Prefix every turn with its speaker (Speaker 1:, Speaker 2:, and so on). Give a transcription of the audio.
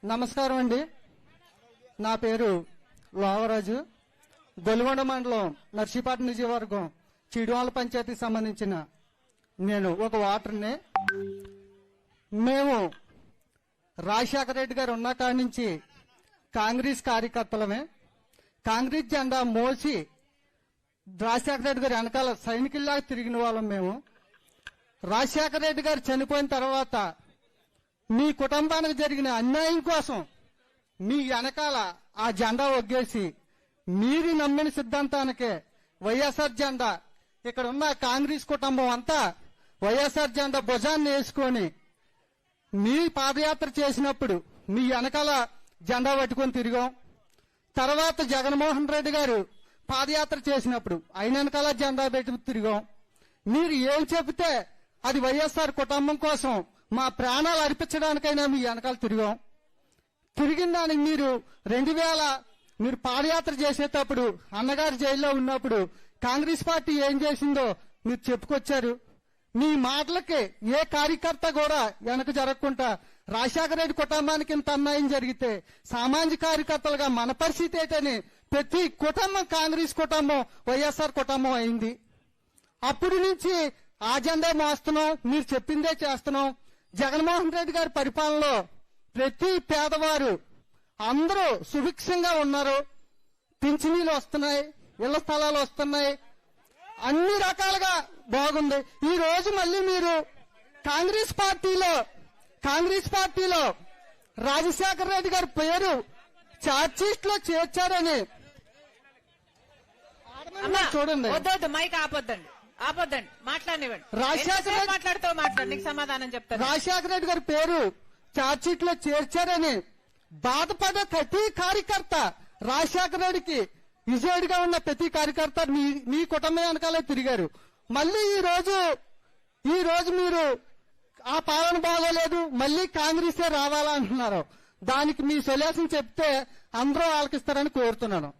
Speaker 1: నమస్కారం అండి. నా పేరు లోవరాజు. గొలుగొండ మండలం నర్సీపట్నం నియోజకవర్గం చిడివాళ్ళ పంచాయతీకి సంబంధించిన నేను ఒక ఓటర్ని. మేము రాజశేఖర రెడ్డి గారు ఉన్న కాడి నుంచి కాంగ్రెస్ కార్యకర్తలమే. కాంగ్రెస్ జెండా మోసి రాజశేఖర రెడ్డి గారు వెనకాల సైనికుల్లాగా తిరిగిన వాళ్ళం మేము. రాజశేఖర రెడ్డి గారు చనిపోయిన తర్వాత మీ కుటుంబానికి జరిగిన అన్యాయం కోసం మీ వెనకాల ఆ జెండా ఒగ్గేసి మీరు నమ్మిన సిద్ధాంతానికే వైఎస్ఆర్ జెండా, ఇక్కడ ఉన్న కాంగ్రెస్ కుటుంబం అంతా వైఎస్ఆర్ జెండా భుజాన్ని వేసుకొని మీ పాదయాత్ర చేసినప్పుడు మీ వెనకాల జెండా పట్టుకొని తిరిగాం. తర్వాత జగన్మోహన్ రెడ్డి గారు పాదయాత్ర చేసినప్పుడు ఆయన వెనకాల జెండా పెట్టి తిరిగాం. మీరు ఏం చెబితే అది వైఎస్ఆర్ కుటుంబం కోసం మా ప్రాణాలు అర్పించడానికైనా మీ వెనకాల తిరిగాం. తిరిగిన దానికి మీరు 2000 మీరు పాదయాత్ర చేసేటప్పుడు అన్నగారు జైల్లో ఉన్నప్పుడు కాంగ్రెస్ పార్టీ ఏం చేసిందో మీరు చెప్పుకొచ్చారు. మీ మాటలకి ఏ కార్యకర్త కూడా వెనక జరగకుండా రాజశేఖర రెడ్డి కుటుంబానికి ఇంత అన్యాయం జరిగితే సామాజిక కార్యకర్తలుగా మన పరిస్థితి ఏంటని ప్రతి కుటుంబం కాంగ్రెస్ కుటుంబం వైఎస్ఆర్ కుటుంబం అయింది. అప్పటి నుంచి ఆ జెండా మోస్తున్నాం, మీరు చెప్పిందే చేస్తున్నాం. జగన్మోహన్ రెడ్డి గారి పరిపాలనలో ప్రతి పేదవారు అందరూ సుభిక్షంగా ఉన్నారు. పింఛనీలు వస్తున్నాయి, ఇళ్ల స్థలాలు వస్తున్నాయి, అన్ని రకాలుగా బాగుంది. ఈ రోజు మళ్ళీ మీరు కాంగ్రెస్ పార్టీలో రాజశేఖర రెడ్డి గారి పేరు ఛార్జ్షీట్ లో చేర్చారని చూడండి.
Speaker 2: మైక్ ఆపొద్దండి, మాట్లాడినివ్వండి. నీకు సమాధానం చెప్తాను.
Speaker 1: రాజశేఖర రెడ్డి గారి పేరు ఛార్జ్షీట్ లో చేర్చారని బాధపడే ప్రతి కార్యకర్త, రాజశేఖర రెడ్డికి విజయుడిగా ఉన్న ప్రతి కార్యకర్త మీ కుటుంబం వెనకాలే తిరిగారు. మళ్ళీ ఈ రోజు మీరు ఆ పాలన బాగోలేదు, మళ్ళీ కాంగ్రెసే రావాలంటున్నారు. దానికి మీ సొల్యూషన్ చెప్తే అందరూ ఆలకిస్తారని కోరుతున్నాను.